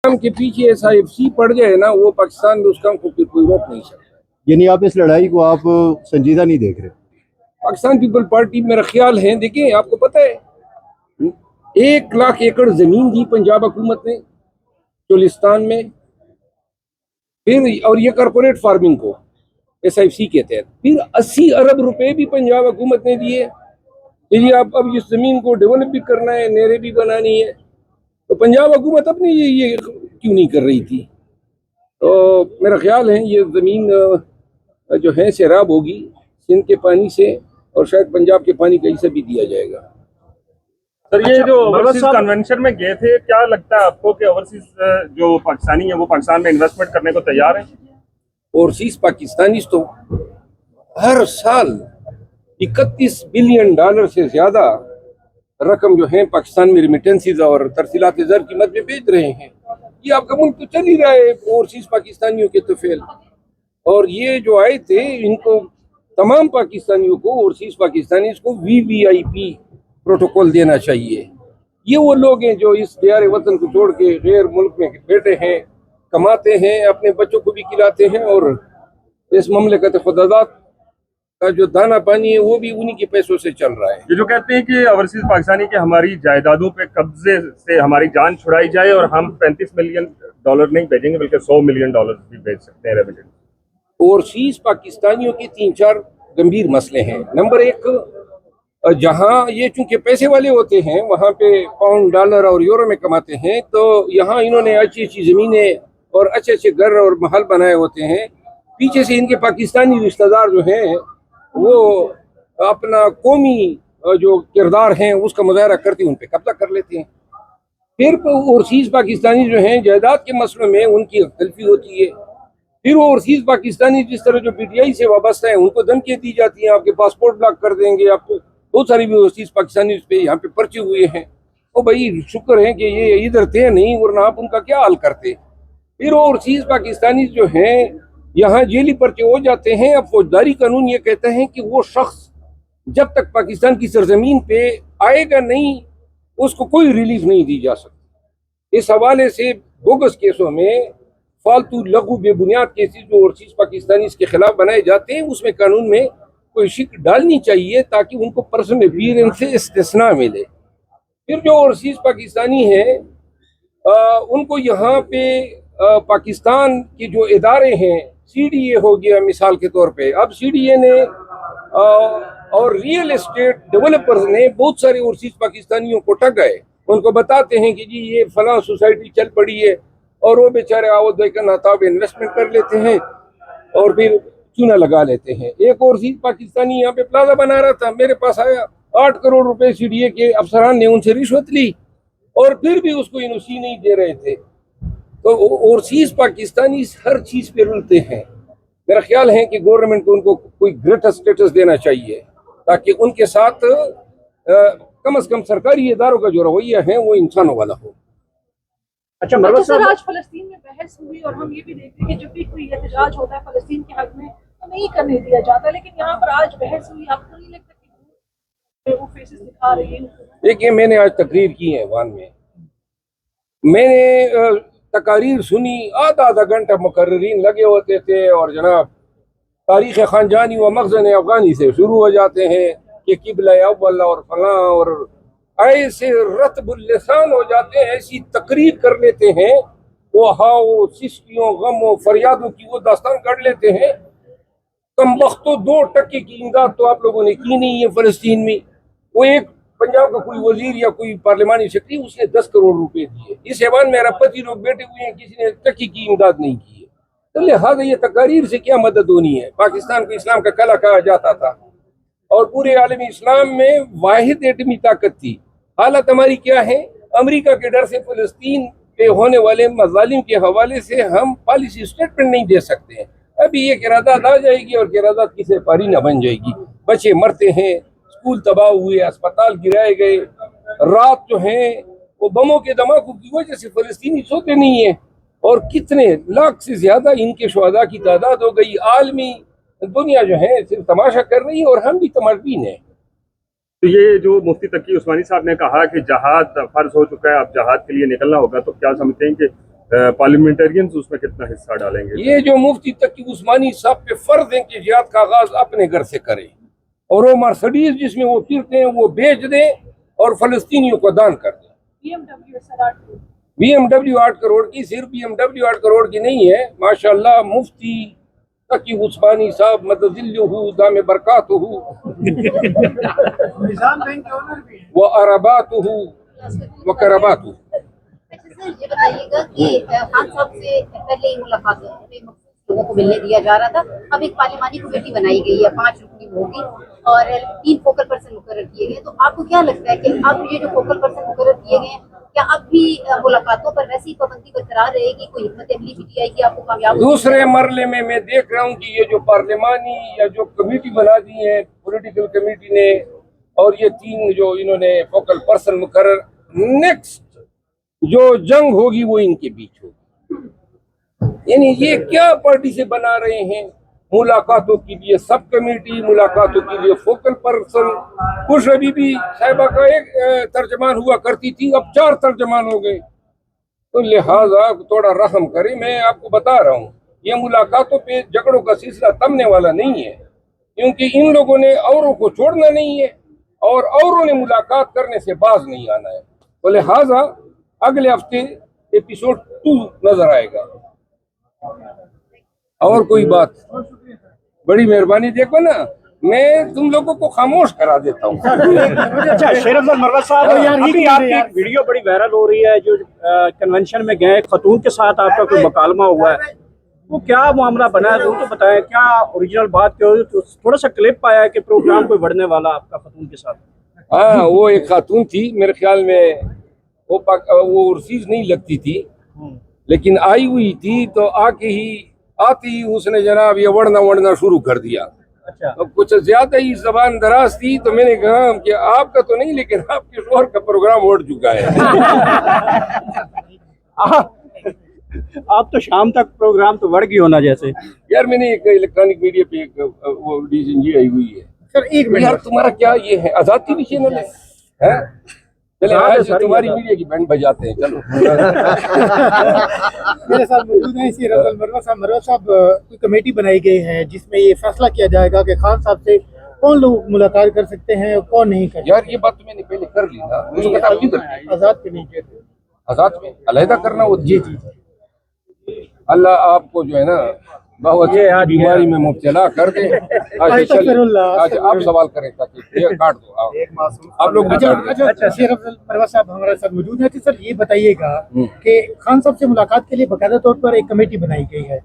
काम के पीछे SIFC पड़ जाए ना, वो पाकिस्तान में उस काम को फिर कोई रोक नहीं सकता। यानी आप इस लड़ाई को आप संजीदा नहीं देख रहे? पाकिस्तान पीपल पार्टी मेरा ख्याल है, देखिए आपको पता है 1 लाख एकड़ जमीन दी पंजाब हुकूमत ने चोलिस्तान में, फिर और ये कॉर्पोरेट फार्मिंग को SIFC के तहत फिर 80 अरब रुपए भी पंजाब हुकूमत ने दिए। यदि आप अब इस जमीन को डेवलप भी करना है, नहरें भी बनानी है, तो पंजाब हुकूमत अपनी ये क्यों नहीं कर रही थी? तो मेरा ख्याल है ये ज़मीन जो है सैराब होगी सिंध के पानी से, और शायद पंजाब के पानी कहीं से भी दिया जाएगा। सर, ये जो ओवरसीज कन्वेंशन में गए थे, क्या लगता है आपको कि ओवरसीज जो पाकिस्तानी है वो पाकिस्तान में इन्वेस्टमेंट करने को तैयार है? ओवरसीज पाकिस्तानी तो हर साल 31 बिलियन डॉलर से ज़्यादा रकम जो है पाकिस्तान में रिमिटेंसीज और तरसीलात ज़र की मद में भेज रहे हैं। ये आपका मुल्क तो चल ही रहा है ओवरसीज पाकिस्तानियों के तफेल। और ये जो आए थे, इनको तमाम पाकिस्तानियों को, ओवरसीज पाकिस्तानी को VVIP प्रोटोकॉल देना चाहिए। ये वो लोग हैं जो इस दियार वतन को छोड़ के गैर मुल्क में बैठे हैं, कमाते हैं, अपने बच्चों को भी खिलाते हैं, और इस ममलिकत खुदादात का जो दाना पानी है वो भी उन्हीं के पैसों से चल रहा है। ये जो कहते हैं कि ओवरसीज पाकिस्तानी के हमारी जायदादों पे कब्जे से हमारी जान छुड़ाई जाए और हम 35 मिलियन डॉलर नहीं भेजेंगे बल्कि 100 मिलियन डॉलर भी भेज सकते हैं रेमिटेंस। ओवरसीज पाकिस्तानियों के 3-4 गंभीर मसले हैं। नंबर 1, जहाँ ये चूंकि पैसे वाले होते हैं, वहाँ पे पाउंड, डॉलर और यूरो में कमाते हैं, तो यहाँ इन्होंने अच्छी अच्छी ज़मीनें और अच्छे अच्छे घर और महल बनाए होते हैं। पीछे से इनके पाकिस्तानी रिश्तेदार जो हैं वो अपना कौमी जो किरदार हैं उसका मुजाहरा करते उन पर कब्जा कर लेते हैं। फिर ओवरसीज पाकिस्तानी जो हैं जायदाद के मसलों में उनकी गलती होती है। फिर वो ओवरसीज पाकिस्तानी जिस तरह जो PTI से वाबस्ता है, उनको धमकियाँ दी जाती हैं, आपके पासपोर्ट ब्लॉक कर देंगे, आपको बहुत सारी भी ओवरसीज पाकिस्तानी पे यहाँ पे पर्चे हुए हैं। तो भाई शुक्र है कि ये इधर थे नहीं, वरना आप उनका क्या हाल करते। फिर ओवरसीज पाकिस्तानी जो हैं यहाँ जेली पर्चे हो जाते हैं। अब फौजदारी कानून ये कहता है कि वो शख्स जब तक पाकिस्तान की सरजमीन पे आएगा नहीं, उसको कोई रिलीफ नहीं दी जा सकती। इस हवाले से बोगस केसों में, फालतू लघु बेबुनियाद केसेस जो ओवरसीज पाकिस्तानी के खिलाफ बनाए जाते हैं, उसमें कानून में कोई शिक डालनी चाहिए ताकि उनको पर्सन अपीयरेंस से इस्तिस्ना मिले। फिर जो ओवरसीज पाकिस्तानी हैं उनको यहाँ पे पाकिस्तान के जो इदारे हैं, CDA हो गया मिसाल के तौर पे, अब CDA ने और रियल एस्टेट डेवलपर्स ने बहुत सारे ओवरसीज पाकिस्तानियों को ठगाए। उनको बताते हैं कि जी ये फलां सोसाइटी चल पड़ी है, और वो बेचारे आवत देकर नाताब इन्वेस्टमेंट कर लेते हैं और फिर चूना लगा लेते हैं। एक ओवरसीज पाकिस्तानी यहाँ पे प्लाजा बना रहा था, मेरे पास आया, 8 करोड़ रुपए CDA के अफसरान ने उनसे रिश्वत ली और फिर भी उसको NOC नहीं दे रहे थे। तो ओवरसीज पाकिस्तानी हर चीज पे रुलते हैं। मेरा ख्याल है कि गवर्नमेंट को उनको कोई ग्रेटर स्टेटस देना चाहिए ताकि उनके साथ कम से कम सरकारी इदारों का जो रवैया है वो इंसानों वाला हो। अच्छा सर, आज फलस्तीन में बहस हुई और हम ये भी देखते हैं कि जब भी कोई एहतजाज होता है फलस्तीन के हक में तो नहीं करने दिया जाता, लेकिन यहाँ पर आज बहस हुई, आपको नहीं लगता कि वो फेसेस दिखा रही है? देखिए, मैंने आज तकरीर की है वान में, मैंने तकारीर सुनी, आधा घंटा मुकर्रीन लगे होते थे और जनाब तारीख़ खानजानी व मखज़न अफ़गानी से शुरू हो जाते हैं कि किबला अव्वल और फलां, और ऐसे रतबुल लिसान हो जाते हैं, ऐसी तकरीर कर लेते हैं, वो हाओ सिस्कियों गमों फरियादों की वो दास्तान कर लेते हैं। कम वक्तों 2% की इमदाद तो आप लोगों ने की नहीं है फ़लस्तीन में। वो एक पंजाब का कोई वजीर या कोई पार्लिमानी सेक्रेटरी, उसने 10 करोड़ रुपए दिए। इस ऐवान में अरबपति लोग बैठे हुए हैं, किसी ने टकी की इमदाद नहीं की है। तो लिहाजा ये तकारीर से क्या मदद होनी है? पाकिस्तान को इस्लाम का कला कहा जाता था और पूरे आलमी इस्लाम में वाहिद एटमी ताकत थी। हालत हमारी क्या है? अमेरिका के डर से फ़लस्तीन पे होने वाले मज़ालिम के हवाले से हम पॉलिसी स्टेटमेंट नहीं दे सकते हैं। अभी ये किरादात आ जाएगी और किरादात की सेपारी न बन जाएगी। बच्चे मरते हैं, स्कूल तबाह हुए, अस्पताल गिराए गए, रात जो है वो बमों के धमाकों की वजह से फ़लस्तीनी सोते नहीं है, और कितने लाख से ज़्यादा इनके शुहदा की तादाद हो गई। आलमी दुनिया जो है सिर्फ तमाशा कर रही है और हम भी तमाशबीन हैं। तो ये जो मुफ्ती तकी उस्मानी साहब ने कहा कि जहाद फर्ज हो चुका है, अब जहाद के लिए निकलना होगा, तो क्या समझते हैं कि पार्लियामेंटेरियंस उसमें कितना हिस्सा डालेंगे? ये जो मुफ्ती तकी उस्मानी साहब पे फर्ज है कि जिहाद का आगाज अपने घर से करें और वो मर्सिडीज जिसमें वो फिरते हैं वो बेच दें और फलस्तीनियों को दान कर दें। BMW sir 8 crore. BMW 8 crore की, सिर्फ BMW 8 करोड़ की नहीं है, माशाल्लाह मुफ्ती तकी उस्मानी साहब मददिल्लहु दाम बरकातहु निजाम बैंक के ओनर भी हैं। व अरबातहु व करबातहु। अच्छा सर, ये बताइएगा कि खान साहब से पहले ही मुलाकातों में मखसूस लोगों को मिलने दिया जा रहा था, अब एक पार्लिमानी कमेटी बनाई गई है, 5 रुकनी होगी और 3 फोकल पर्सन मुकर्रर किए गए, तो आपको क्या लगता है कि अब ये जो फोकल पर्सन मुकर्रर किए गए हैं, क्या अब भी मुलाकातों पर वैसी पाबंदी बरकरार रहेगी? कोई हिम्मत अमली पीटीआई की आपको कामयाब? दूसरे मरले में मैं देख रहा हूँ कि ये जो पार्लिमानी या जो कमेटी बना दी है पॉलिटिकल कमेटी ने, और ये 3 जो इन्होंने फोकल पर्सन मुकर्रर, नेक्स्ट जो जंग होगी वो इनके बीच होगी। यानी ये क्या पार्टी से बना रहे हैं? मुलाकातों के लिए सब कमेटी, मुलाकातों के लिए फोकल पर्सन। खुश अभी भी साहिबा का एक तर्जमान हुआ करती थी, अब 4 तर्जमान हो गए। तो लिहाजा थोड़ा रहम करें। मैं आपको बता रहा हूँ ये मुलाकातों पे झगड़ों का सिलसिला थमने वाला नहीं है, क्योंकि इन लोगों ने औरों को छोड़ना नहीं है और औरों ने मुलाकात करने से बाज नहीं आना है। तो लिहाजा अगले हफ्ते एपिसोड 2 नजर आएगा। और कोई बात? बड़ी मेहरबानी। देखो ना, मैं तुम लोगों को खामोश करा देता हूँ। अच्छा शेर अफजल मरवत साहब, अभी आपकी एक वीडियो बड़ी वायरल हो रही है, जो कन्वेंशन में गए खतून के साथ आपका कोई मुकालमा हुआ है, वो क्या मामला बना है? वो तो बताएं, क्या ओरिजिनल बात क्या हुई? तो थोड़ा सा क्लिप आया है कि प्रोग्राम कोई बढ़ने वाला आपका खतून के साथ। हाँ, वो एक खातून थी, मेरे ख्याल में वो ओवरसीज नहीं लगती थी, लेकिन आई हुई थी, तो आती ही उसने जनाब ये वड़ना शुरू कर दिया। अच्छा, तो कुछ ज्यादा ही जबान दराज थी, तो मैंने कहा कि आपका तो नहीं, लेकिन आपके शोहर का प्रोग्राम उड़ चुका है। आप तो शाम तक प्रोग्राम तो बढ़ गई होना जैसे। यार मैंने एक इलेक्ट्रॉनिक मीडिया पे एक वो डिसीजन आई हुई है। सर एक मिनट यार तुम्हारा क्या ये है, आजाद टीवी चैनल है, हैं? चले आज से तुम्हारी मीडिया की बैंड बजाते हैं, चलो। मेरे साथ मौजूद हैं शेर अफजल मरवत साहब। मरवत साहब, कोई कमेटी बनाई गई है जिसमें ये फैसला किया जाएगा कि खान साहब से कौन लोग मुलाकात कर सकते हैं और कौन नहीं कर सकते? यार ये बात तो मैंने पहले कर ली ना, मुझे पता नहीं था। आजाद के नहीं कहते। आजाद में अलहदा करना वो जी जी। अल्लाह आपको जो है ना बहुत बीमारी में मुब्तला कर दे। आज आप सवाल करें ताकि ये काट दो आप लोग। अच्छा शेर अफजल मरवत साहब हमारे साथ मौजूद हैं। तो सर ये बताइएगा कि खान साहब से मुलाकात के लिए बाकायदा तौर पर एक कमेटी बनाई गई है,